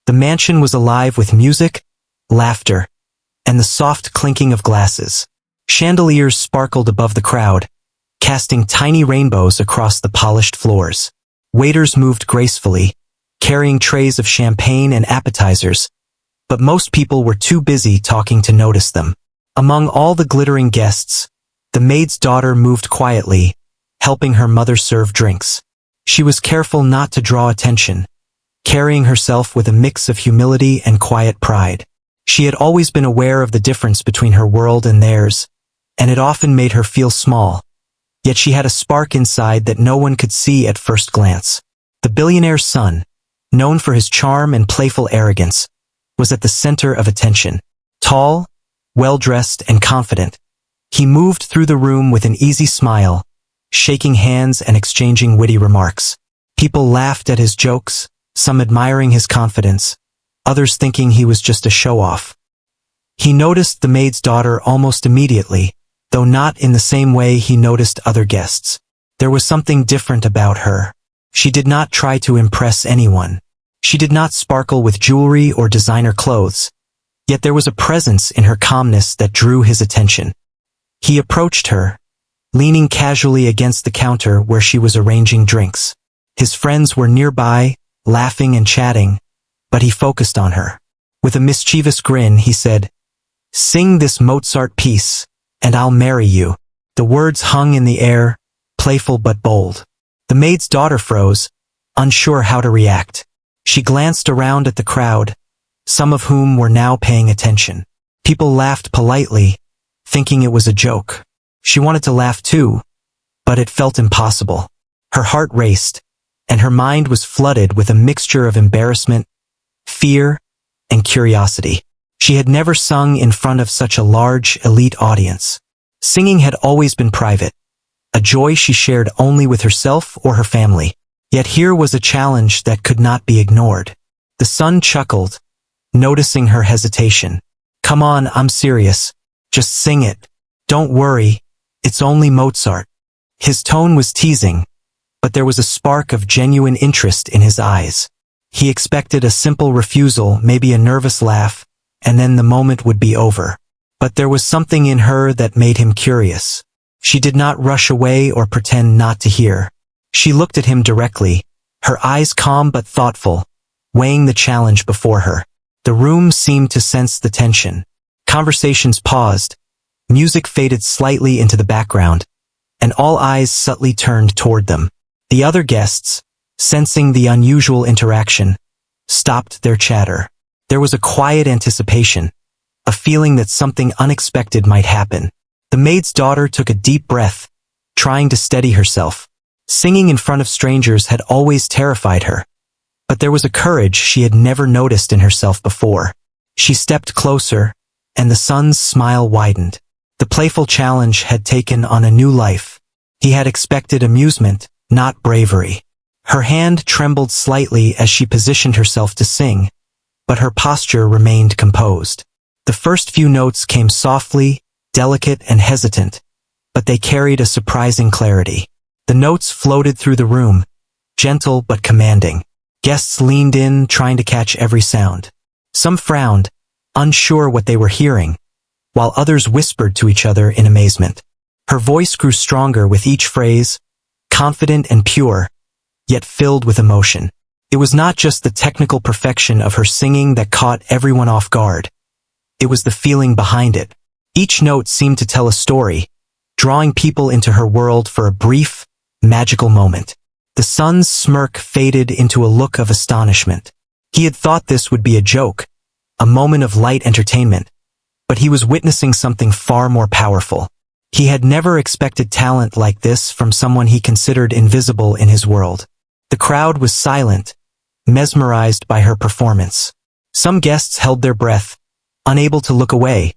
The mansion was alive with music, laughter, and the soft clinking of glasses. Chandeliers sparkled above the crowd, casting tiny rainbows across the polished floors. Waiters moved gracefully, carrying trays of champagne and appetizers, but most people were too busy talking to notice them. Among all the glittering guests, the maid's daughter moved quietly, helping her mother serve drinks. She was careful not to draw attention, carrying herself with a mix of humility and quiet pride. She had always been aware of the difference between her world and theirs, and it often made her feel small. Yet she had a spark inside that no one could see at first glance. The billionaire's son, known for his charm and playful arrogance, was at the center of attention. Tall, well-dressed, and confident, he moved through the room with an easy smile, shaking hands and exchanging witty remarks. People laughed at his jokes, some admiring his confidence, others thinking he was just a show-off. He noticed the maid's daughter almost immediately, though not in the same way he noticed other guests. There was something different about her. She did not try to impress anyone. She did not sparkle with jewelry or designer clothes. Yet there was a presence in her calmness that drew his attention. He approached her, leaning casually against the counter where she was arranging drinks. His friends were nearby, laughing and chatting, but he focused on her. With a mischievous grin, he said, "Sing this Mozart piece, and I'll marry you." The words hung in the air, playful but bold. The maid's daughter froze, unsure how to react. She glanced around at the crowd, some of whom were now paying attention. People laughed politely, thinking it was a joke. She wanted to laugh too, but it felt impossible. Her heart raced, and her mind was flooded with a mixture of embarrassment, fear, and curiosity. She had never sung in front of such a large, elite audience. Singing had always been private, a joy she shared only with herself or her family. Yet here was a challenge that could not be ignored. The son chuckled, noticing her hesitation. "Come on, I'm serious. Just sing it. Don't worry, it's only Mozart." His tone was teasing, but there was a spark of genuine interest in his eyes. He expected a simple refusal, maybe a nervous laugh, and then the moment would be over. But there was something in her that made him curious. She did not rush away or pretend not to hear. She looked at him directly, her eyes calm but thoughtful, weighing the challenge before her. The room seemed to sense the tension. Conversations paused, music faded slightly into the background, and all eyes subtly turned toward them. The other guests, sensing the unusual interaction, stopped their chatter. There was a quiet anticipation, a feeling that something unexpected might happen. The maid's daughter took a deep breath, trying to steady herself. Singing in front of strangers had always terrified her, but there was a courage she had never noticed in herself before. She stepped closer, and the son's smile widened. The playful challenge had taken on a new life. He had expected amusement, not bravery. Her hand trembled slightly as she positioned herself to sing, but her posture remained composed. The first few notes came softly, delicate and hesitant, but they carried a surprising clarity. The notes floated through the room, gentle but commanding. Guests leaned in, trying to catch every sound. Some frowned, unsure what they were hearing, while others whispered to each other in amazement. Her voice grew stronger with each phrase, confident and pure, yet filled with emotion. It was not just the technical perfection of her singing that caught everyone off guard. It was the feeling behind it. Each note seemed to tell a story, drawing people into her world for a brief, magical moment. The son's smirk faded into a look of astonishment. He had thought this would be a joke, a moment of light entertainment, but he was witnessing something far more powerful. He had never expected talent like this from someone he considered invisible in his world. The crowd was silent, mesmerized by her performance. Some guests held their breath, unable to look away,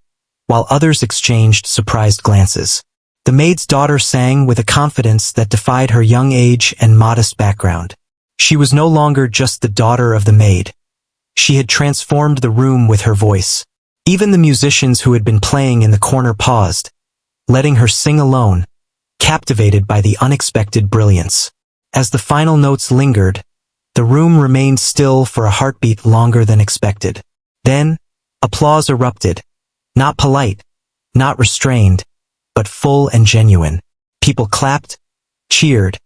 while others exchanged surprised glances. The maid's daughter sang with a confidence that defied her young age and modest background. She was no longer just the daughter of the maid. She had transformed the room with her voice. Even the musicians who had been playing in the corner paused, letting her sing alone, captivated by the unexpected brilliance. As the final notes lingered, The room remained still for a heartbeat longer than expected. Then, applause erupted. Not polite, not restrained, but full and genuine. People clapped, cheered,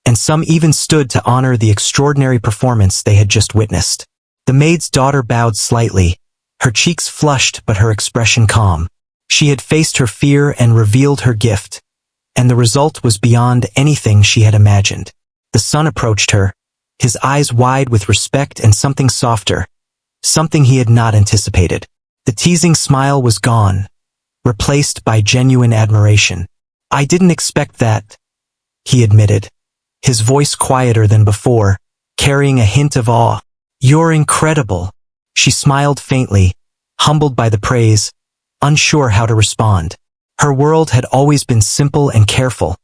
and some even stood to honor the extraordinary performance they had just witnessed. The maid's daughter bowed slightly, her cheeks flushed but her expression calm. She had faced her fear and revealed her gift, and the result was beyond anything she had imagined. The son approached her, his eyes wide with respect and something softer, something he had not anticipated. The teasing smile was gone, replaced by genuine admiration. "I didn't expect that," he admitted, his voice quieter than before, carrying a hint of awe. "You're incredible." She smiled faintly, humbled by the praise, unsure how to respond. Her world had always been simple and careful,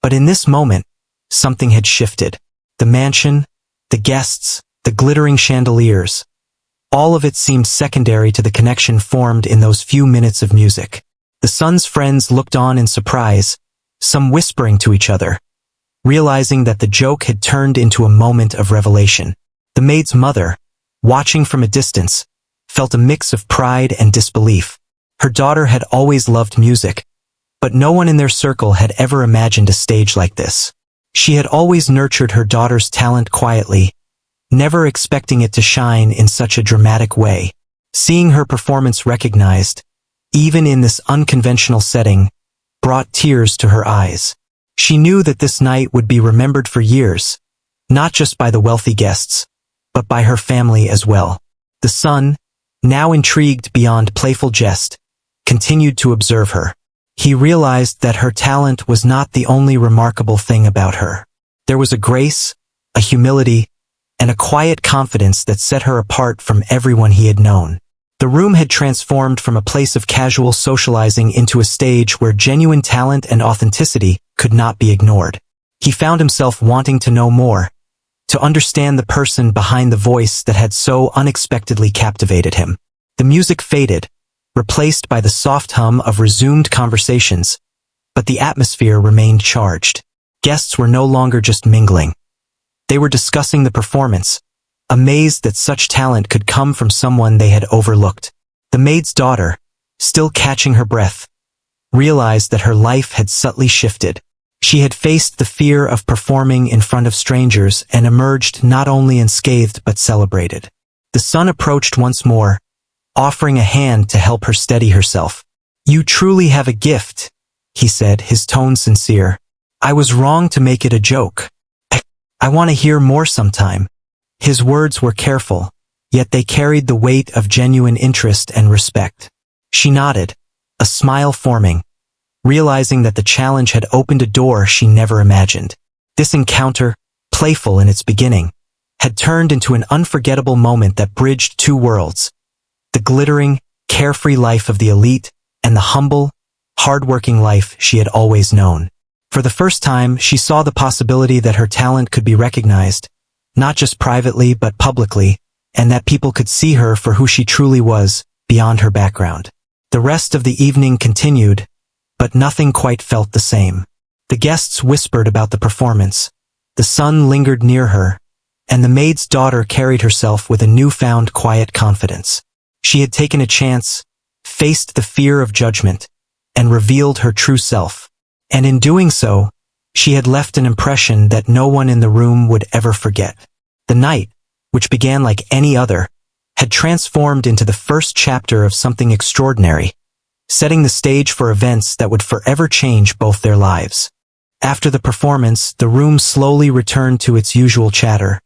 but in this moment, something had shifted. The mansion, the guests, the glittering chandeliers, all of it seemed secondary to the connection formed in those few minutes of music. The son's friends looked on in surprise, some whispering to each other, realizing that the joke had turned into a moment of revelation. The maid's mother, watching from a distance, felt a mix of pride and disbelief. Her daughter had always loved music, but no one in their circle had ever imagined a stage like this. She had always nurtured her daughter's talent quietly, never expecting it to shine in such a dramatic way. Seeing her performance recognized, even in this unconventional setting, brought tears to her eyes. She knew that this night would be remembered for years, not just by the wealthy guests, but by her family as well. The son, now intrigued beyond playful jest, continued to observe her. He realized that her talent was not the only remarkable thing about her. There was a grace, a humility, and a quiet confidence that set her apart from everyone he had known. The room had transformed from a place of casual socializing into a stage where genuine talent and authenticity could not be ignored. He found himself wanting to know more, to understand the person behind the voice that had so unexpectedly captivated him. The music faded, replaced by the soft hum of resumed conversations, but the atmosphere remained charged. Guests were no longer just mingling. They were discussing the performance, amazed that such talent could come from someone they had overlooked. The maid's daughter, still catching her breath, realized that her life had subtly shifted. She had faced the fear of performing in front of strangers and emerged not only unscathed but celebrated. The son approached once more, offering a hand to help her steady herself. "You truly have a gift," he said, his tone sincere. "I was wrong to make it a joke. I want to hear more sometime." His words were careful, yet they carried the weight of genuine interest and respect. She nodded, a smile forming, realizing that the challenge had opened a door she never imagined. This encounter, playful in its beginning, had turned into an unforgettable moment that bridged two worlds: the glittering, carefree life of the elite and the humble, hard-working life she had always known. For the first time, she saw the possibility that her talent could be recognized, not just privately but publicly, and that people could see her for who she truly was, beyond her background. The rest of the evening continued, but nothing quite felt the same. The guests whispered about the performance, the son lingered near her, and the maid's daughter carried herself with a newfound quiet confidence. She had taken a chance, faced the fear of judgment, and revealed her true self. And in doing so, she had left an impression that no one in the room would ever forget. The night, which began like any other, had transformed into the first chapter of something extraordinary, setting the stage for events that would forever change both their lives. After the performance, the room slowly returned to its usual chatter,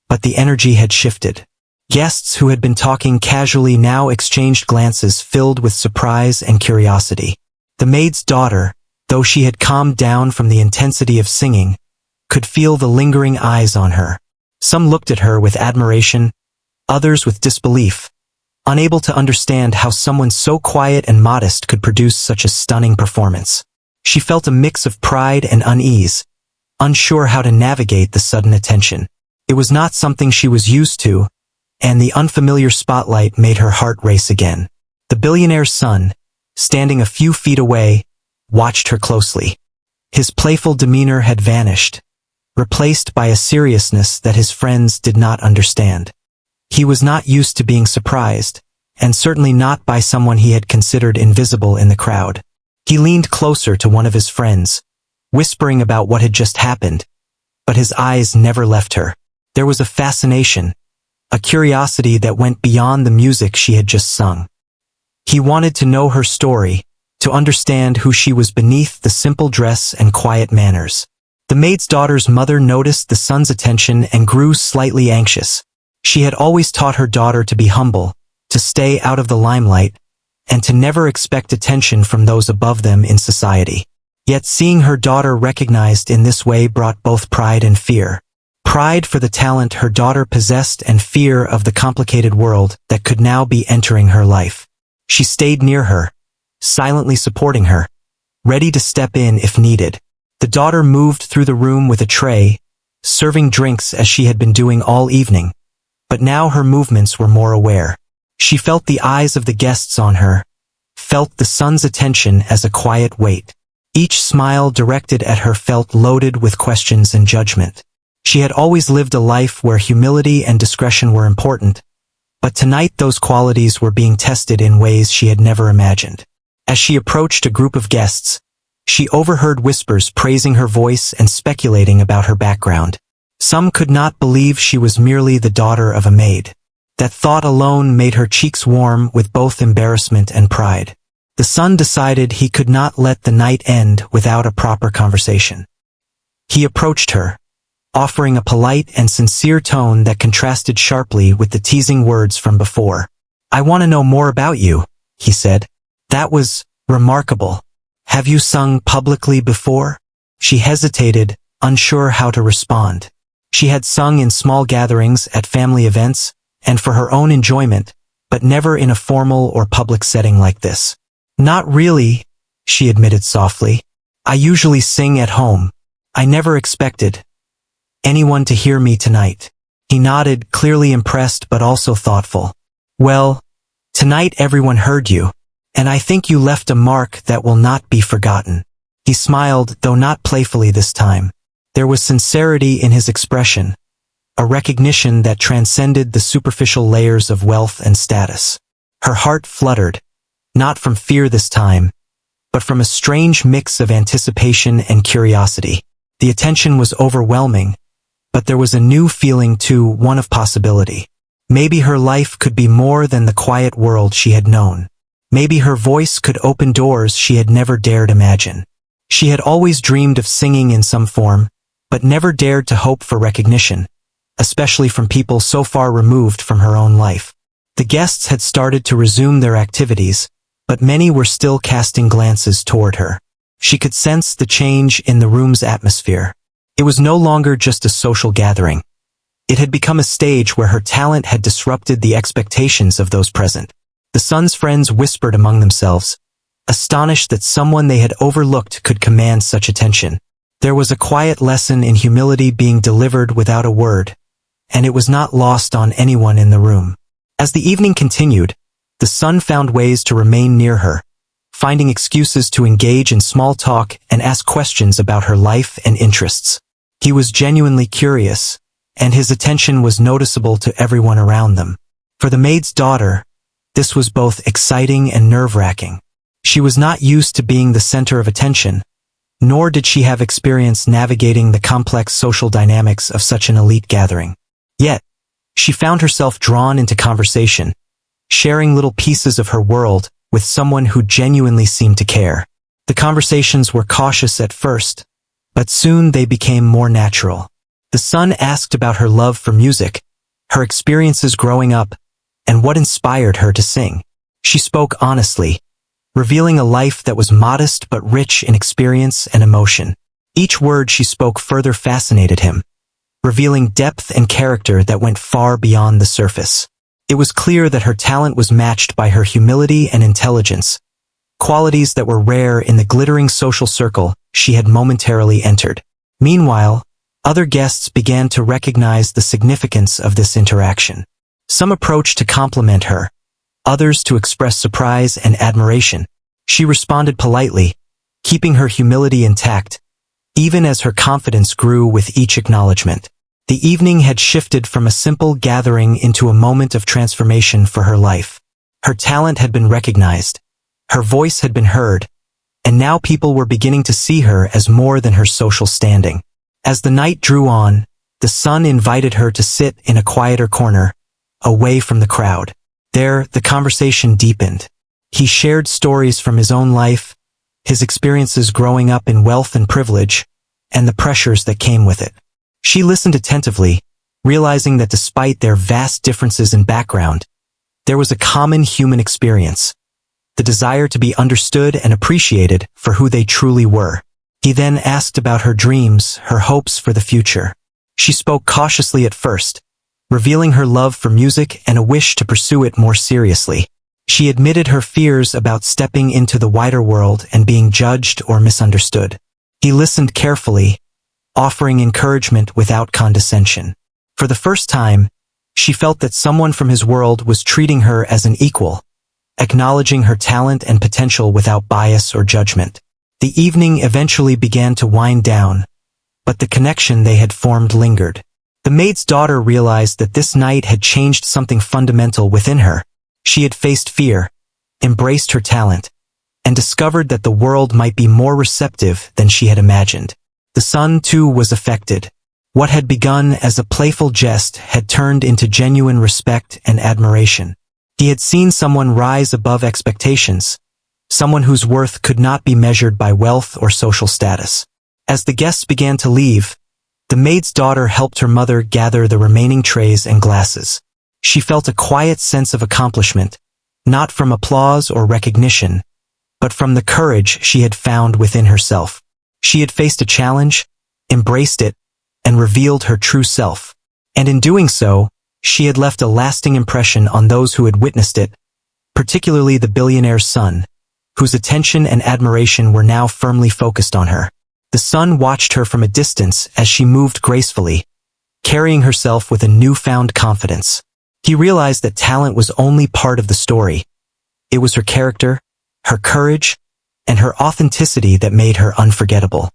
but the energy had shifted. Guests who had been talking casually now exchanged glances filled with surprise and curiosity. The maid's daughter, though she had calmed down from the intensity of singing, could feel the lingering eyes on her. Some looked at her with admiration, others with disbelief, unable to understand how someone so quiet and modest could produce such a stunning performance. She felt a mix of pride and unease, unsure how to navigate the sudden attention. It was not something she was used to, and the unfamiliar spotlight made her heart race again. The billionaire's son, standing a few feet away, watched her closely. His playful demeanor had vanished, replaced by a seriousness that his friends did not understand. He was not used to being surprised, and certainly not by someone he had considered invisible in the crowd. He leaned closer to one of his friends, whispering about what had just happened, but his eyes never left her. There was a fascination, a curiosity that went beyond the music she had just sung. He wanted to know her story, to understand who she was beneath the simple dress and quiet manners. The maid's daughter's mother noticed the son's attention and grew slightly anxious. She had always taught her daughter to be humble, to stay out of the limelight, and to never expect attention from those above them in society. Yet seeing her daughter recognized in this way brought both pride and fear. Pride for the talent her daughter possessed and fear of the complicated world that could now be entering her life. She stayed near her, silently supporting her, ready to step in if needed. The daughter moved through the room with a tray, serving drinks as she had been doing all evening, but now her movements were more aware. She felt the eyes of the guests on her, felt the son's attention as a quiet weight. Each smile directed at her felt loaded with questions and judgment. She had always lived a life where humility and discretion were important, but tonight those qualities were being tested in ways she had never imagined. As she approached a group of guests, she overheard whispers praising her voice and speculating about her background. Some could not believe she was merely the daughter of a maid. That thought alone made her cheeks warm with both embarrassment and pride. The son decided he could not let the night end without a proper conversation. He approached her, offering a polite and sincere tone that contrasted sharply with the teasing words from before. "I want to know more about you," he said. "That was remarkable. Have you sung publicly before?" She hesitated, unsure how to respond. She had sung in small gatherings at family events, and for her own enjoyment, but never in a formal or public setting like this. "Not really," she admitted softly. "I usually sing at home. I never expected anyone to hear me tonight." He nodded, clearly impressed but also thoughtful. "Well, tonight everyone heard you, and I think you left a mark that will not be forgotten." He smiled, though not playfully this time. There was sincerity in his expression, a recognition that transcended the superficial layers of wealth and status. Her heart fluttered, not from fear this time, but from a strange mix of anticipation and curiosity. The attention was overwhelming, but there was a new feeling too, one of possibility. Maybe her life could be more than the quiet world she had known. Maybe her voice could open doors she had never dared imagine. She had always dreamed of singing in some form, but never dared to hope for recognition, especially from people so far removed from her own life. The guests had started to resume their activities, but many were still casting glances toward her. She could sense the change in the room's atmosphere. It was no longer just a social gathering. It had become a stage where her talent had disrupted the expectations of those present. The son's friends whispered among themselves, astonished that someone they had overlooked could command such attention. There was a quiet lesson in humility being delivered without a word, and it was not lost on anyone in the room. As the evening continued, the son found ways to remain near her, finding excuses to engage in small talk and ask questions about her life and interests. He was genuinely curious, and his attention was noticeable to everyone around them. For the maid's daughter, this was both exciting and nerve-wracking. She was not used to being the center of attention, nor did she have experience navigating the complex social dynamics of such an elite gathering. Yet, she found herself drawn into conversation, sharing little pieces of her world with someone who genuinely seemed to care. The conversations were cautious at first, but soon they became more natural. The son asked about her love for music, her experiences growing up, and what inspired her to sing. She spoke honestly, revealing a life that was modest but rich in experience and emotion. Each word she spoke further fascinated him, revealing depth and character that went far beyond the surface. It was clear that her talent was matched by her humility and intelligence, qualities that were rare in the glittering social circle she had momentarily entered. Meanwhile, other guests began to recognize the significance of this interaction. Some approached to compliment her, others to express surprise and admiration. She responded politely, keeping her humility intact, even as her confidence grew with each acknowledgement. The evening had shifted from a simple gathering into a moment of transformation for her life. Her talent had been recognized, her voice had been heard, and now people were beginning to see her as more than her social standing. As the night drew on, the sun invited her to sit in a quieter corner, away from the crowd. There, the conversation deepened. He shared stories from his own life, his experiences growing up in wealth and privilege, and the pressures that came with it. She listened attentively, realizing that despite their vast differences in background, there was a common human experience, the desire to be understood and appreciated for who they truly were. He then asked about her dreams, her hopes for the future. She spoke cautiously at first, revealing her love for music and a wish to pursue it more seriously. She admitted her fears about stepping into the wider world and being judged or misunderstood. He listened carefully, offering encouragement without condescension. For the first time, she felt that someone from his world was treating her as an equal, acknowledging her talent and potential without bias or judgment. The evening eventually began to wind down, but the connection they had formed lingered. The maid's daughter realized that this night had changed something fundamental within her. She had faced fear, embraced her talent, and discovered that the world might be more receptive than she had imagined. The son, too, was affected. What had begun as a playful jest had turned into genuine respect and admiration. He had seen someone rise above expectations, someone whose worth could not be measured by wealth or social status. As the guests began to leave, the maid's daughter helped her mother gather the remaining trays and glasses. She felt a quiet sense of accomplishment, not from applause or recognition, but from the courage she had found within herself. She had faced a challenge, embraced it, and revealed her true self. And in doing so, she had left a lasting impression on those who had witnessed it, particularly the billionaire's son, whose attention and admiration were now firmly focused on her. The son watched her from a distance as she moved gracefully, carrying herself with a newfound confidence. He realized that talent was only part of the story. It was her character, her courage, and her authenticity that made her unforgettable.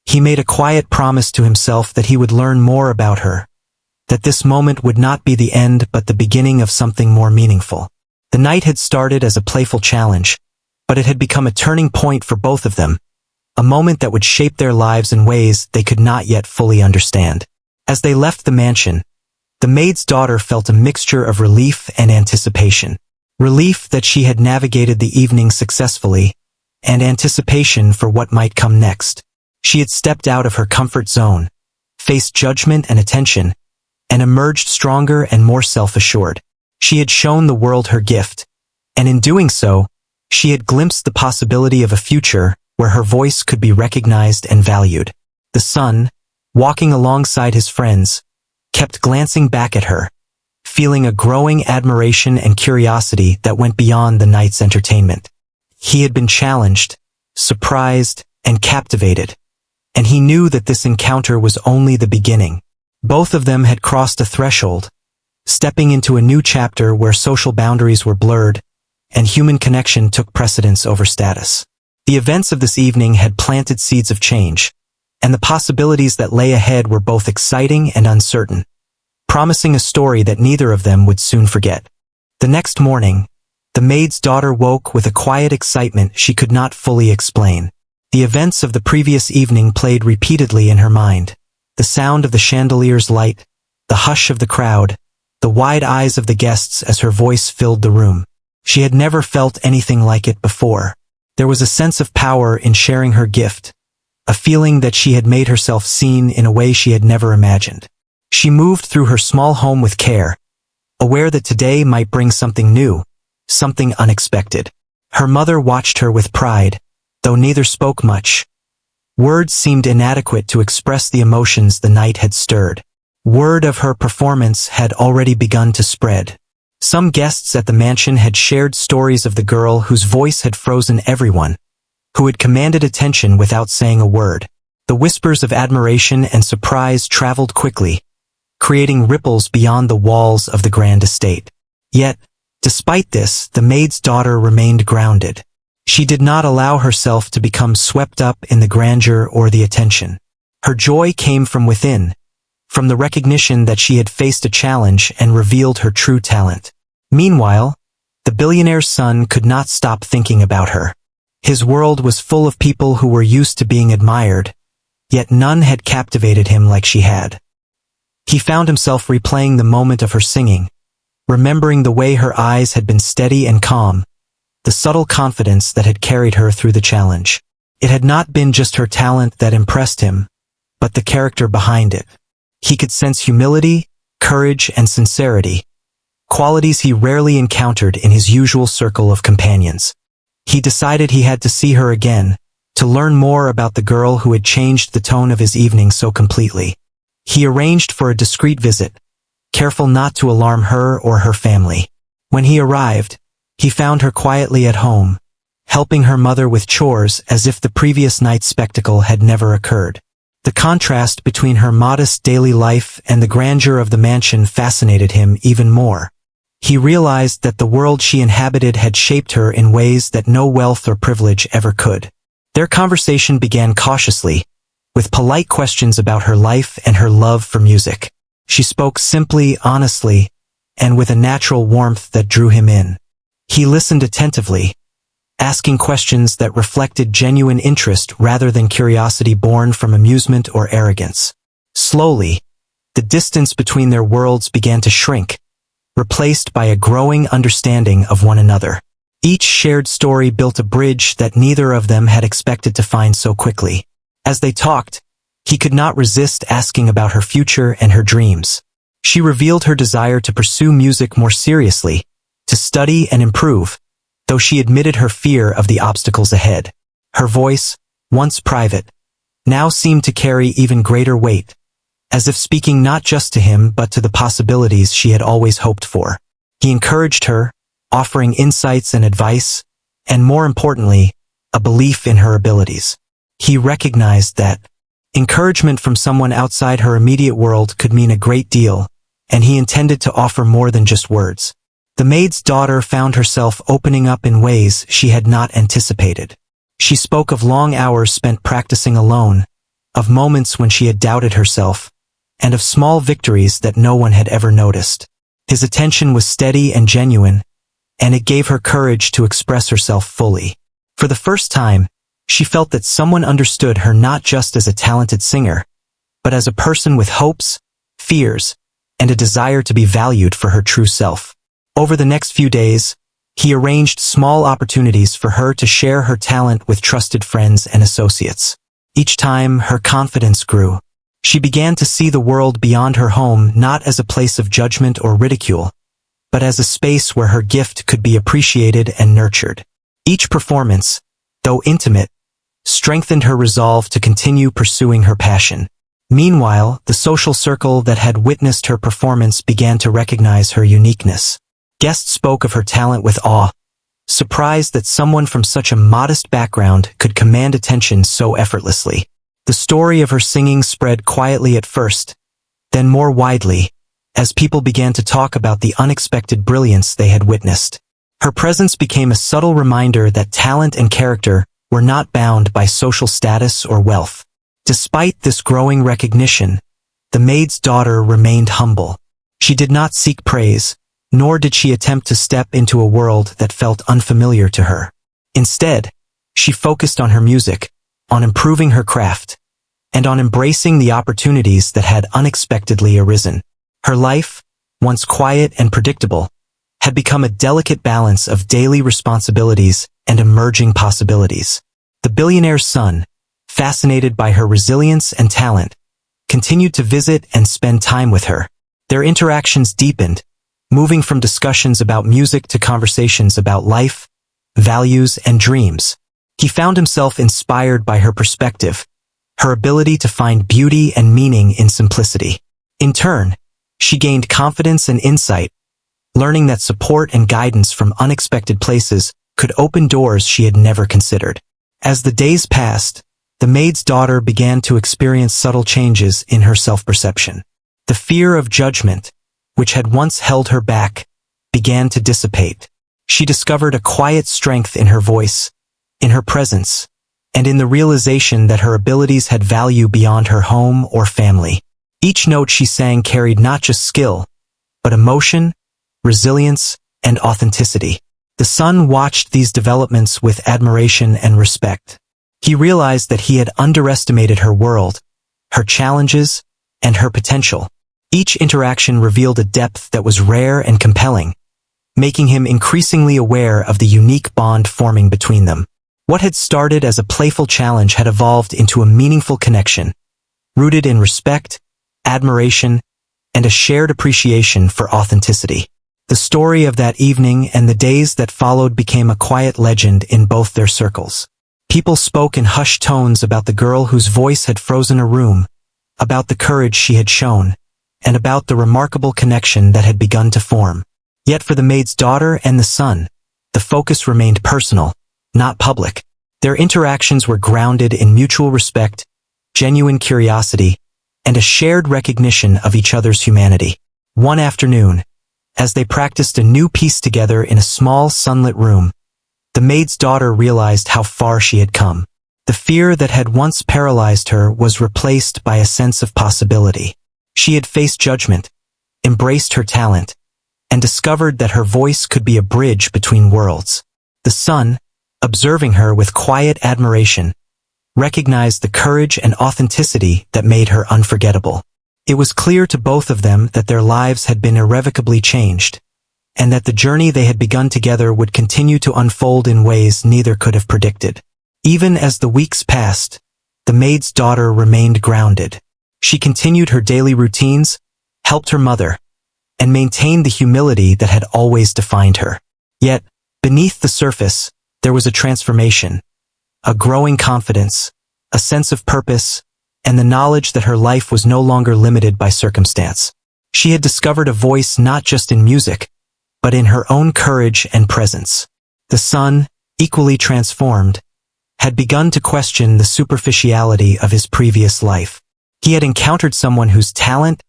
He made a quiet promise to himself that he would learn more about her, that this moment would not be the end but the beginning of something more meaningful. The night had started as a playful challenge, but it had become a turning point for both of them, a moment that would shape their lives in ways they could not yet fully understand. As they left the mansion, the maid's daughter felt a mixture of relief and anticipation. Relief that she had navigated the evening successfully, and anticipation for what might come next. She had stepped out of her comfort zone, faced judgment and attention, and emerged stronger and more self-assured. She had shown the world her gift, and in doing so, she had glimpsed the possibility of a future where her voice could be recognized and valued. The son, walking alongside his friends, kept glancing back at her, feeling a growing admiration and curiosity that went beyond the night's entertainment. He had been challenged, surprised, and captivated, and he knew that this encounter was only the beginning. Both of them had crossed a threshold, stepping into a new chapter where social boundaries were blurred, and human connection took precedence over status. The events of this evening had planted seeds of change, and the possibilities that lay ahead were both exciting and uncertain, promising a story that neither of them would soon forget. The next morning, the maid's daughter woke with a quiet excitement she could not fully explain. The events of the previous evening played repeatedly in her mind. The sound of the chandelier's light, the hush of the crowd, the wide eyes of the guests as her voice filled the room. She had never felt anything like it before. There was a sense of power in sharing her gift, a feeling that she had made herself seen in a way she had never imagined. She moved through her small home with care, aware that today might bring something new, something unexpected. Her mother watched her with pride, though neither spoke much. Words seemed inadequate to express the emotions the night had stirred. Word of her performance had already begun to spread. Some guests at the mansion had shared stories of the girl whose voice had frozen everyone, who had commanded attention without saying a word. The whispers of admiration and surprise traveled quickly, creating ripples beyond the walls of the grand estate. Yet, despite this, the maid's daughter remained grounded. She did not allow herself to become swept up in the grandeur or the attention. Her joy came from within, from the recognition that she had faced a challenge and revealed her true talent. Meanwhile, the billionaire's son could not stop thinking about her. His world was full of people who were used to being admired, yet none had captivated him like she had. He found himself replaying the moment of her singing, remembering the way her eyes had been steady and calm, the subtle confidence that had carried her through the challenge. It had not been just her talent that impressed him, but the character behind it. He could sense humility, courage, and sincerity, qualities he rarely encountered in his usual circle of companions. He decided he had to see her again, to learn more about the girl who had changed the tone of his evening so completely. He arranged for a discreet visit, careful not to alarm her or her family. When he arrived, he found her quietly at home, helping her mother with chores as if the previous night's spectacle had never occurred. The contrast between her modest daily life and the grandeur of the mansion fascinated him even more. He realized that the world she inhabited had shaped her in ways that no wealth or privilege ever could. Their conversation began cautiously, with polite questions about her life and her love for music. She spoke simply, honestly, and with a natural warmth that drew him in. He listened attentively, asking questions that reflected genuine interest rather than curiosity born from amusement or arrogance. Slowly, the distance between their worlds began to shrink, replaced by a growing understanding of one another. Each shared story built a bridge that neither of them had expected to find so quickly. As they talked, he could not resist asking about her future and her dreams. She revealed her desire to pursue music more seriously, to study and improve, though she admitted her fear of the obstacles ahead. Her voice, once private, now seemed to carry even greater weight, as if speaking not just to him but to the possibilities she had always hoped for. He encouraged her, offering insights and advice, and more importantly, a belief in her abilities. He recognized that encouragement from someone outside her immediate world could mean a great deal, and he intended to offer more than just words. The maid's daughter found herself opening up in ways she had not anticipated. She spoke of long hours spent practicing alone, of moments when she had doubted herself, and of small victories that no one had ever noticed. His attention was steady and genuine, and it gave her courage to express herself fully. For the first time, she felt that someone understood her not just as a talented singer, but as a person with hopes, fears, and a desire to be valued for her true self. Over the next few days, he arranged small opportunities for her to share her talent with trusted friends and associates. Each time, her confidence grew. She began to see the world beyond her home not as a place of judgment or ridicule, but as a space where her gift could be appreciated and nurtured. Each performance, though intimate, strengthened her resolve to continue pursuing her passion. Meanwhile, the social circle that had witnessed her performance began to recognize her uniqueness. Guests spoke of her talent with awe, surprised that someone from such a modest background could command attention so effortlessly. The story of her singing spread quietly at first, then more widely, as people began to talk about the unexpected brilliance they had witnessed. Her presence became a subtle reminder that talent and character were not bound by social status or wealth. Despite this growing recognition, the maid's daughter remained humble. She did not seek praise, nor did she attempt to step into a world that felt unfamiliar to her. Instead, she focused on her music, on improving her craft, and on embracing the opportunities that had unexpectedly arisen. Her life, once quiet and predictable, had become a delicate balance of daily responsibilities and emerging possibilities. The billionaire's son, fascinated by her resilience and talent, continued to visit and spend time with her. Their interactions deepened, moving from discussions about music to conversations about life, values, and dreams. He found himself inspired by her perspective, her ability to find beauty and meaning in simplicity. In turn, she gained confidence and insight, learning that support and guidance from unexpected places could open doors she had never considered. As the days passed, the maid's daughter began to experience subtle changes in her self-perception. The fear of judgment, which had once held her back, began to dissipate. She discovered a quiet strength in her voice, in her presence, and in the realization that her abilities had value beyond her home or family. Each note she sang carried not just skill, but emotion, resilience, and authenticity. The son watched these developments with admiration and respect. He realized that he had underestimated her world, her challenges, and her potential. Each interaction revealed a depth that was rare and compelling, making him increasingly aware of the unique bond forming between them. What had started as a playful challenge had evolved into a meaningful connection, rooted in respect, admiration, and a shared appreciation for authenticity. The story of that evening and the days that followed became a quiet legend in both their circles. People spoke in hushed tones about the girl whose voice had frozen a room, about the courage she had shown, and about the remarkable connection that had begun to form. Yet for the maid's daughter and the son, the focus remained personal, not public. Their interactions were grounded in mutual respect, genuine curiosity, and a shared recognition of each other's humanity. One afternoon, as they practiced a new piece together in a small sunlit room, the maid's daughter realized how far she had come. The fear that had once paralyzed her was replaced by a sense of possibility. She had faced judgment, embraced her talent, and discovered that her voice could be a bridge between worlds. The son, observing her with quiet admiration, recognized the courage and authenticity that made her unforgettable. It was clear to both of them that their lives had been irrevocably changed, and that the journey they had begun together would continue to unfold in ways neither could have predicted. Even as the weeks passed, the maid's daughter remained grounded. She continued her daily routines, helped her mother, and maintained the humility that had always defined her. Yet, beneath the surface, there was a transformation, a growing confidence, a sense of purpose, and the knowledge that her life was no longer limited by circumstance. She had discovered a voice not just in music, but in her own courage and presence. The son, equally transformed, had begun to question the superficiality of his previous life. He had encountered someone whose talent,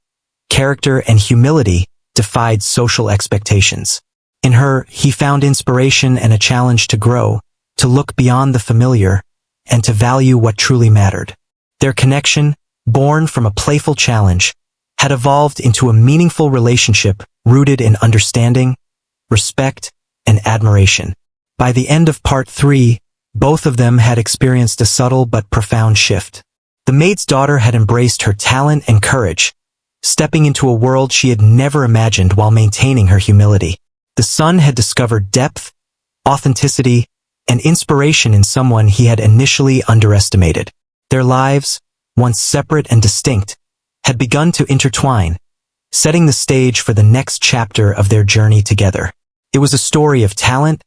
character, and humility defied social expectations. In her, he found inspiration and a challenge to grow, to look beyond the familiar, and to value what truly mattered. Their connection, born from a playful challenge, had evolved into a meaningful relationship rooted in understanding, respect, and admiration. By the end of part 3, both of them had experienced a subtle but profound shift. The maid's daughter had embraced her talent and courage, stepping into a world she had never imagined while maintaining her humility. The son had discovered depth, authenticity, and inspiration in someone he had initially underestimated. Their lives, once separate and distinct, had begun to intertwine, setting the stage for the next chapter of their journey together. It was a story of talent,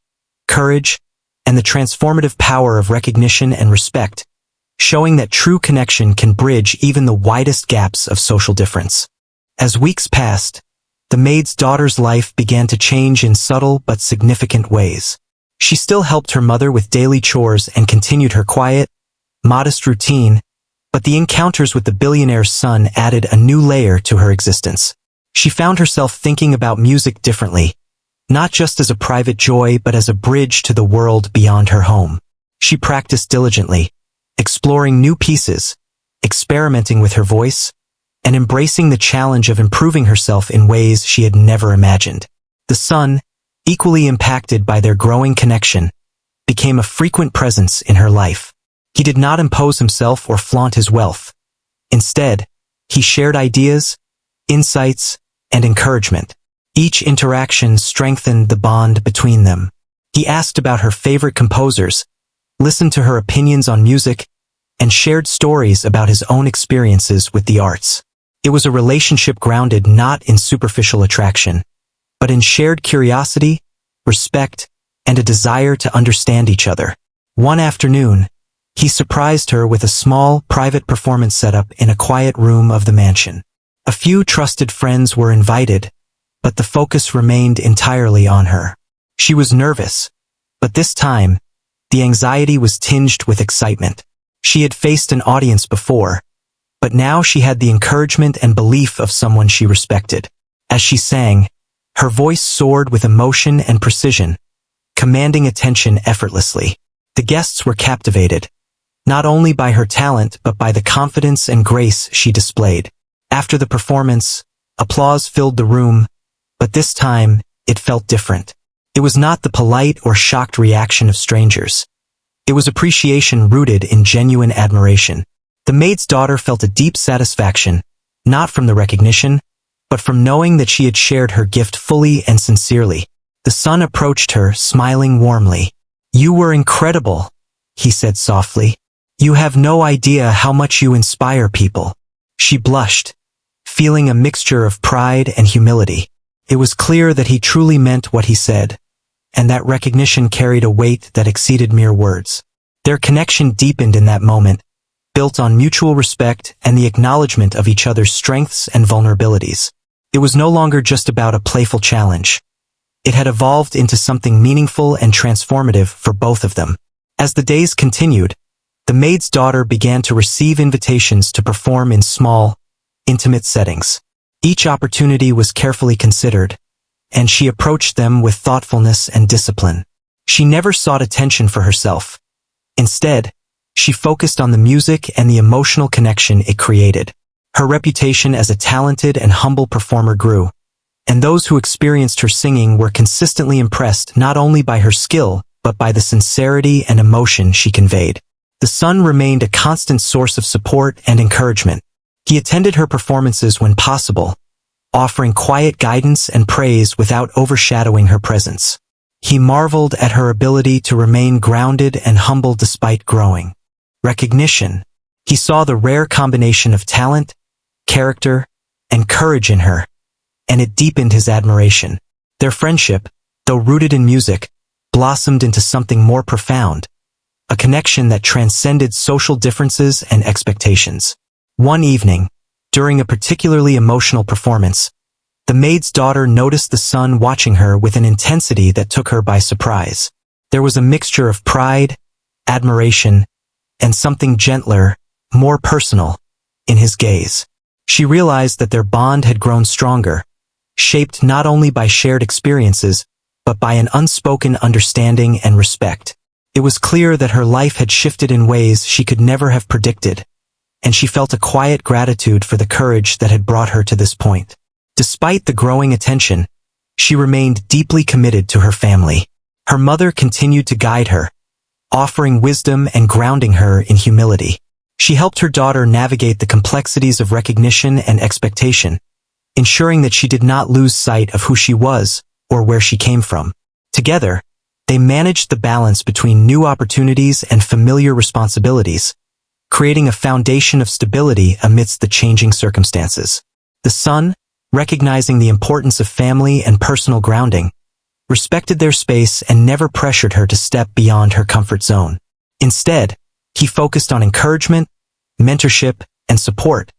courage, and the transformative power of recognition and respect, showing that true connection can bridge even the widest gaps of social difference. As weeks passed, the maid's daughter's life began to change in subtle but significant ways. She still helped her mother with daily chores and continued her quiet, modest routine, but the encounters with the billionaire's son added a new layer to her existence. She found herself thinking about music differently, not just as a private joy but as a bridge to the world beyond her home. She practiced diligently, exploring new pieces, experimenting with her voice, and embracing the challenge of improving herself in ways she had never imagined. The son, equally impacted by their growing connection, became a frequent presence in her life. He did not impose himself or flaunt his wealth. Instead, he shared ideas, insights, and encouragement. Each interaction strengthened the bond between them. He asked about her favorite composers, listened to her opinions on music, and shared stories about his own experiences with the arts. It was a relationship grounded not in superficial attraction, but in shared curiosity, respect, and a desire to understand each other. One afternoon, he surprised her with a small, private performance setup in a quiet room of the mansion. A few trusted friends were invited, but the focus remained entirely on her. She was nervous, but this time, the anxiety was tinged with excitement. She had faced an audience before, but now she had the encouragement and belief of someone she respected. As she sang, her voice soared with emotion and precision, commanding attention effortlessly. The guests were captivated, not only by her talent but by the confidence and grace she displayed. After the performance, applause filled the room, but this time, it felt different. It was not the polite or shocked reaction of strangers. It was appreciation rooted in genuine admiration. The maid's daughter felt a deep satisfaction, not from the recognition, but from knowing that she had shared her gift fully and sincerely. The son approached her, smiling warmly. "You were incredible," he said softly. "You have no idea how much you inspire people." She blushed, feeling a mixture of pride and humility. It was clear that he truly meant what he said, and that recognition carried a weight that exceeded mere words. Their connection deepened in that moment, built on mutual respect and the acknowledgement of each other's strengths and vulnerabilities. It was no longer just about a playful challenge. It had evolved into something meaningful and transformative for both of them. As the days continued, the maid's daughter began to receive invitations to perform in small, intimate settings. Each opportunity was carefully considered, and she approached them with thoughtfulness and discipline. She never sought attention for herself. Instead, she focused on the music and the emotional connection it created. Her reputation as a talented and humble performer grew, and those who experienced her singing were consistently impressed not only by her skill, but by the sincerity and emotion she conveyed. The son remained a constant source of support and encouragement. He attended her performances when possible, offering quiet guidance and praise without overshadowing her presence. He marveled at her ability to remain grounded and humble despite growing recognition. He saw the rare combination of talent, character, and courage in her, and it deepened his admiration. Their friendship, though rooted in music, blossomed into something more profound, a connection that transcended social differences and expectations. One evening, during a particularly emotional performance, the maid's daughter noticed the son watching her with an intensity that took her by surprise. There was a mixture of pride, admiration, and something gentler, more personal, in his gaze. She realized that their bond had grown stronger, shaped not only by shared experiences, but by an unspoken understanding and respect. It was clear that her life had shifted in ways she could never have predicted, and she felt a quiet gratitude for the courage that had brought her to this point. Despite the growing attention, she remained deeply committed to her family. Her mother continued to guide her, offering wisdom and grounding her in humility. She helped her daughter navigate the complexities of recognition and expectation, ensuring that she did not lose sight of who she was or where she came from. Together, they managed the balance between new opportunities and familiar responsibilities, creating a foundation of stability amidst the changing circumstances. The son, recognizing the importance of family and personal grounding, respected their space and never pressured her to step beyond her comfort zone. Instead, he focused on encouragement, mentorship, and support,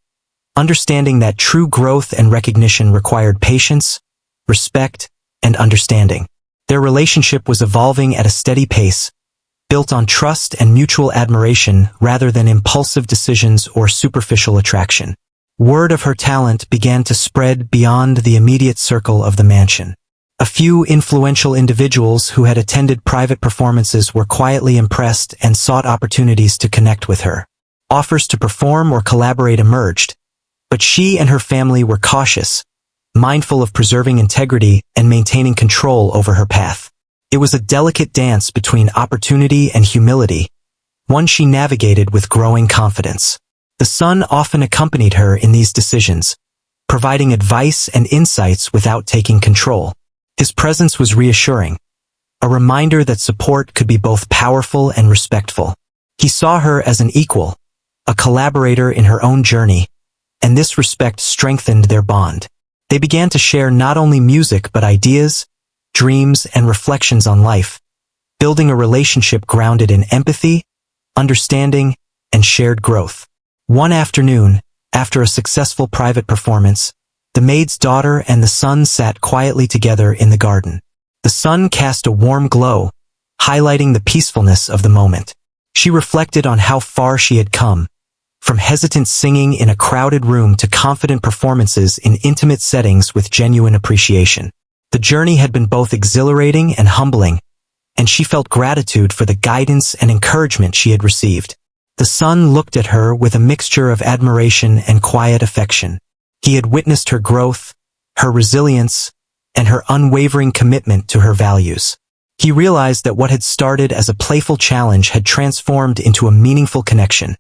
understanding that true growth and recognition required patience, respect, and understanding. Their relationship was evolving at a steady pace, built on trust and mutual admiration rather than impulsive decisions or superficial attraction. Word of her talent began to spread beyond the immediate circle of the mansion. A few influential individuals who had attended private performances were quietly impressed and sought opportunities to connect with her. Offers to perform or collaborate emerged, but she and her family were cautious, mindful of preserving integrity and maintaining control over her path. It was a delicate dance between opportunity and humility, one she navigated with growing confidence. The son often accompanied her in these decisions, providing advice and insights without taking control. His presence was reassuring, a reminder that support could be both powerful and respectful. He saw her as an equal, a collaborator in her own journey, and this respect strengthened their bond. They began to share not only music but ideas, dreams, and reflections on life, building a relationship grounded in empathy, understanding, and shared growth. One afternoon, after a successful private performance, the maid's daughter and the son sat quietly together in the garden. The sun cast a warm glow, highlighting the peacefulness of the moment. She reflected on how far she had come, from hesitant singing in a crowded room to confident performances in intimate settings with genuine appreciation. The journey had been both exhilarating and humbling, and she felt gratitude for the guidance and encouragement she had received. The son looked at her with a mixture of admiration and quiet affection. He had witnessed her growth, her resilience, and her unwavering commitment to her values. He realized that what had started as a playful challenge had transformed into a meaningful connection,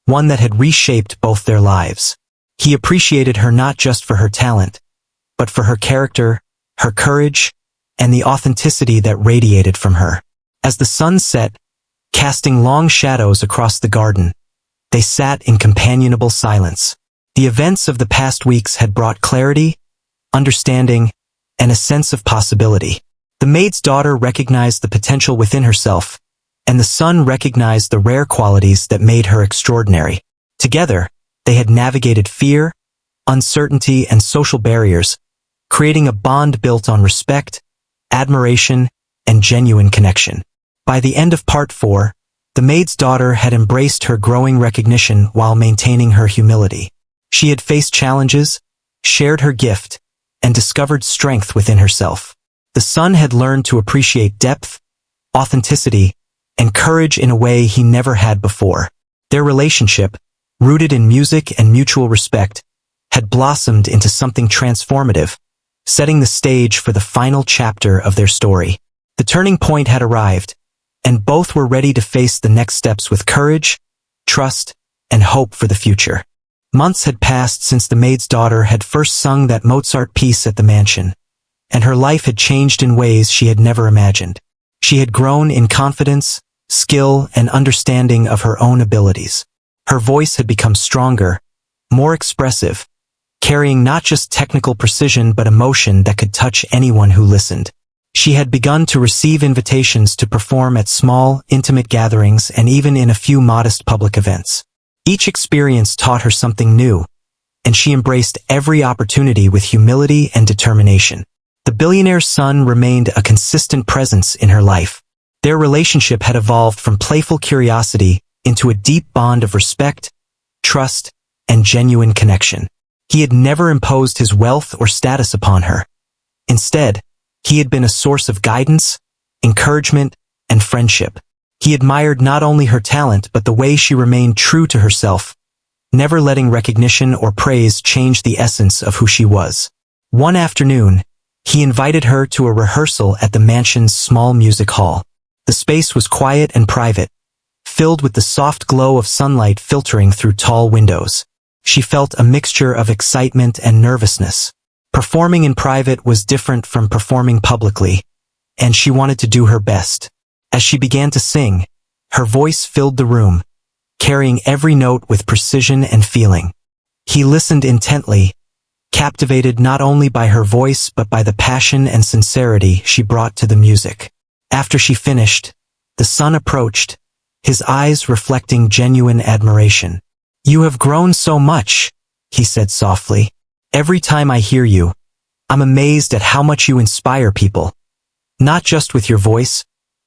one that had reshaped both their lives. He appreciated her not just for her talent, but for her character, her courage, and the authenticity that radiated from her. As the sun set, casting long shadows across the garden, they sat in companionable silence. The events of the past weeks had brought clarity, understanding, and a sense of possibility. The maid's daughter recognized the potential within herself, and the son recognized the rare qualities that made her extraordinary. Together, they had navigated fear, uncertainty, and social barriers, creating a bond built on respect, admiration, and genuine connection. By the end of part 4, the maid's daughter had embraced her growing recognition while maintaining her humility. She had faced challenges, shared her gift, and discovered strength within herself. The son had learned to appreciate depth, authenticity, and courage in a way he never had before. Their relationship, rooted in music and mutual respect, had blossomed into something transformative, setting the stage for the final chapter of their story. The turning point had arrived, and both were ready to face the next steps with courage, trust, and hope for the future. Months had passed since the maid's daughter had first sung that Mozart piece at the mansion, and her life had changed in ways she had never imagined. She had grown in confidence, skill, and understanding of her own abilities. Her voice had become stronger, more expressive, carrying not just technical precision but emotion that could touch anyone who listened. She had begun to receive invitations to perform at small, intimate gatherings and even in a few modest public events. Each experience taught her something new, and she embraced every opportunity with humility and determination. The billionaire's son remained a consistent presence in her life. Their relationship had evolved from playful curiosity into a deep bond of respect, trust, and genuine connection. He had never imposed his wealth or status upon her. Instead, he had been a source of guidance, encouragement, and friendship. He admired not only her talent but the way she remained true to herself, never letting recognition or praise change the essence of who she was. One afternoon, he invited her to a rehearsal at the mansion's small music hall. The space was quiet and private, filled with the soft glow of sunlight filtering through tall windows. She felt a mixture of excitement and nervousness. Performing in private was different from performing publicly, and she wanted to do her best. As she began to sing, her voice filled the room, carrying every note with precision and feeling. He listened intently, captivated not only by her voice but by the passion and sincerity she brought to the music. After she finished, the son approached, his eyes reflecting genuine admiration. "You have grown so much," he said softly. "Every time I hear you, I'm amazed at how much you inspire people, not just with your voice,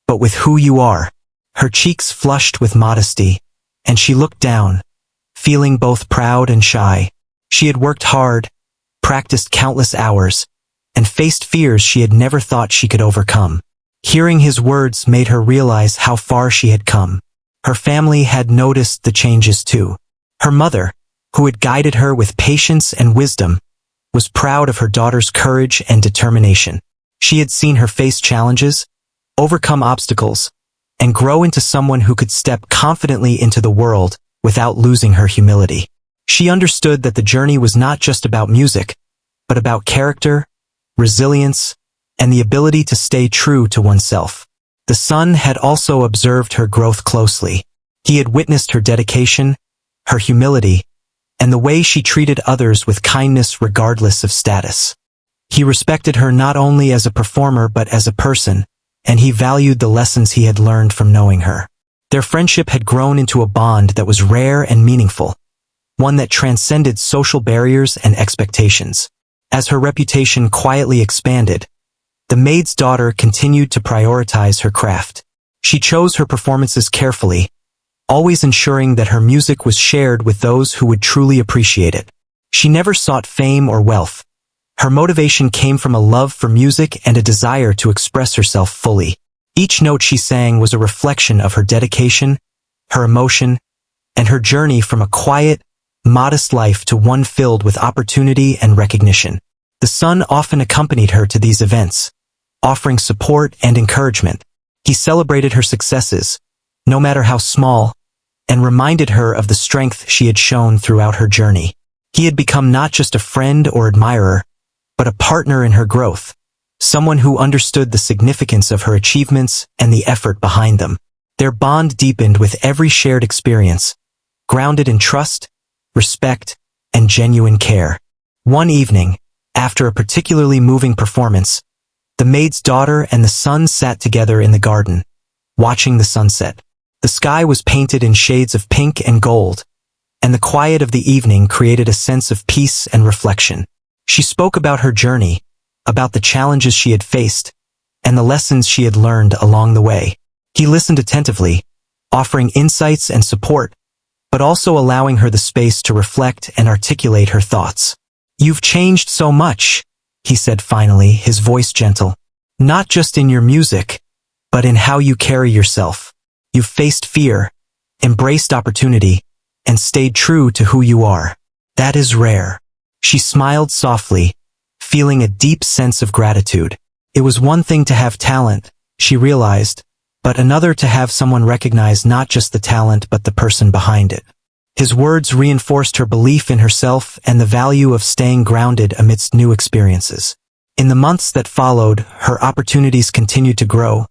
but with who you are." Her cheeks flushed with modesty, and she looked down, feeling both proud and shy. She had worked hard, practiced countless hours, and faced fears she had never thought she could overcome. Hearing his words made her realize how far she had come. Her family had noticed the changes too. Her mother, who had guided her with patience and wisdom, was proud of her daughter's courage and determination. She had seen her face challenges, overcome obstacles, and grow into someone who could step confidently into the world without losing her humility. She understood that the journey was not just about music, but about character, resilience, and the ability to stay true to oneself. The son had also observed her growth closely. He had witnessed her dedication, her humility, and the way she treated others with kindness regardless of status. He respected her not only as a performer but as a person, and he valued the lessons he had learned from knowing her. Their friendship had grown into a bond that was rare and meaningful, one that transcended social barriers and expectations. As her reputation quietly expanded, the maid's daughter continued to prioritize her craft. She chose her performances carefully, always ensuring that her music was shared with those who would truly appreciate it. She never sought fame or wealth. Her motivation came from a love for music and a desire to express herself fully. Each note she sang was a reflection of her dedication, her emotion, and her journey from a quiet, modest life to one filled with opportunity and recognition. The sun often accompanied her to these events, offering support and encouragement. He celebrated her successes, no matter how small, and reminded her of the strength she had shown throughout her journey. He had become not just a friend or admirer, but a partner in her growth, someone who understood the significance of her achievements and the effort behind them. Their bond deepened with every shared experience, grounded in trust, respect, and genuine care. One evening, after a particularly moving performance, the maid's daughter and the sun sat together in the garden, watching the sunset. The sky was painted in shades of pink and gold, and the quiet of the evening created a sense of peace and reflection. She spoke about her journey, about the challenges she had faced, and the lessons she had learned along the way. He listened attentively, offering insights and support, but also allowing her the space to reflect and articulate her thoughts. "You've changed so much," he said finally, his voice gentle. "Not just in your music, but in how you carry yourself. You've faced fear, embraced opportunity, and stayed true to who you are. That is rare." She smiled softly, feeling a deep sense of gratitude. It was one thing to have talent, she realized, but another to have someone recognize not just the talent but the person behind it. His words reinforced her belief in herself and the value of staying grounded amidst new experiences. In the months that followed, her opportunities continued to grow,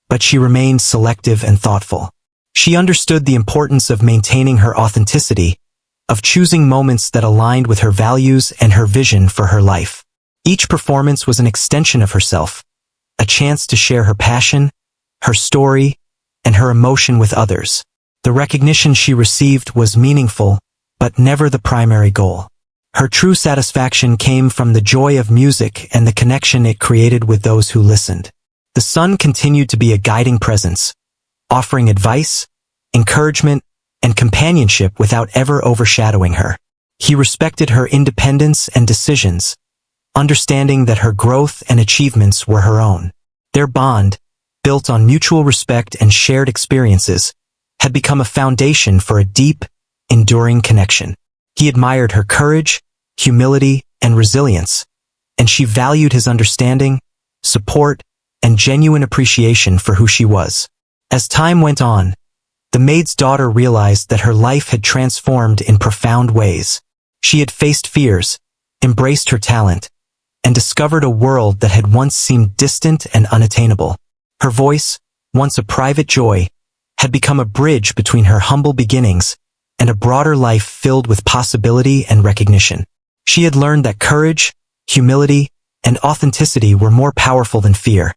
but she remained selective and thoughtful. She understood the importance of maintaining her authenticity, of choosing moments that aligned with her values and her vision for her life. Each performance was an extension of herself, a chance to share her passion, her story, and her emotion with others. The recognition she received was meaningful, but never the primary goal. Her true satisfaction came from the joy of music and the connection it created with those who listened. The sun continued to be a guiding presence, offering advice, encouragement, and companionship without ever overshadowing her. He respected her independence and decisions, understanding that her growth and achievements were her own. Their bond, built on mutual respect and shared experiences, had become a foundation for a deep, enduring connection. He admired her courage, humility, and resilience, and she valued his understanding, support, and genuine appreciation for who she was. As time went on, the maid's daughter realized that her life had transformed in profound ways. She had faced fears, embraced her talent, and discovered a world that had once seemed distant and unattainable. Her voice, once a private joy, had become a bridge between her humble beginnings and a broader life filled with possibility and recognition. She had learned that courage, humility, and authenticity were more powerful than fear,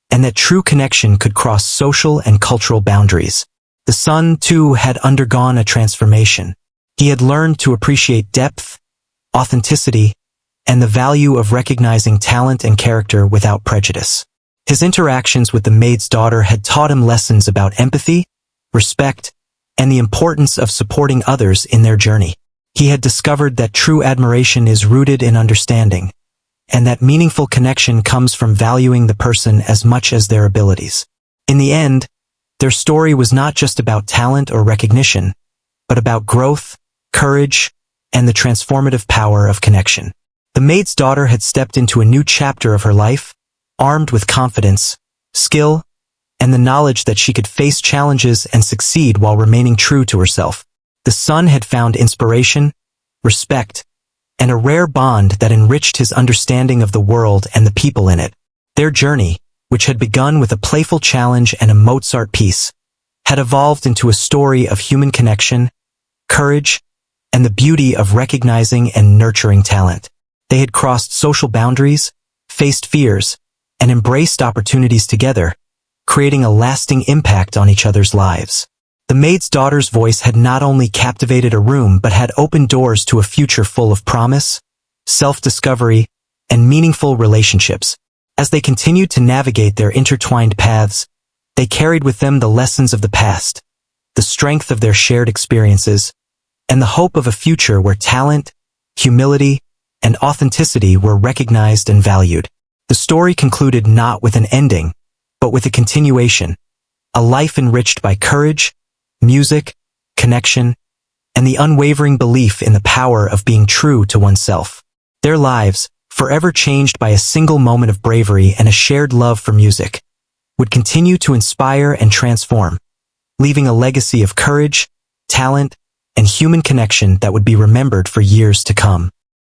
and that true connection could cross social and cultural boundaries. The sun, too, had undergone a transformation. He had learned to appreciate depth, authenticity, and the value of recognizing talent and character without prejudice. His interactions with the maid's daughter had taught him lessons about empathy, respect, and the importance of supporting others in their journey. He had discovered that true admiration is rooted in understanding, and that meaningful connection comes from valuing the person as much as their abilities. In the end, their story was not just about talent or recognition, but about growth, courage, and the transformative power of connection. The maid's daughter had stepped into a new chapter of her life, armed with confidence, skill, and the knowledge that she could face challenges and succeed while remaining true to herself. The son had found inspiration, respect, and a rare bond that enriched his understanding of the world and the people in it. Their journey, which had begun with a playful challenge and a Mozart piece, had evolved into a story of human connection, courage, and the beauty of recognizing and nurturing talent. They had crossed social boundaries, faced fears, and embraced opportunities together, creating a lasting impact on each other's lives. The maid's daughter's voice had not only captivated a room but had opened doors to a future full of promise, self-discovery, and meaningful relationships. As they continued to navigate their intertwined paths, they carried with them the lessons of the past, the strength of their shared experiences, and the hope of a future where talent, humility, and authenticity were recognized and valued. The story concluded not with an ending, but with a continuation, a life enriched by courage, music, connection, and the unwavering belief in the power of being true to oneself. Their lives, forever changed by a single moment of bravery and a shared love for music, would continue to inspire and transform, leaving a legacy of courage, talent, and human connection that would be remembered for years to come.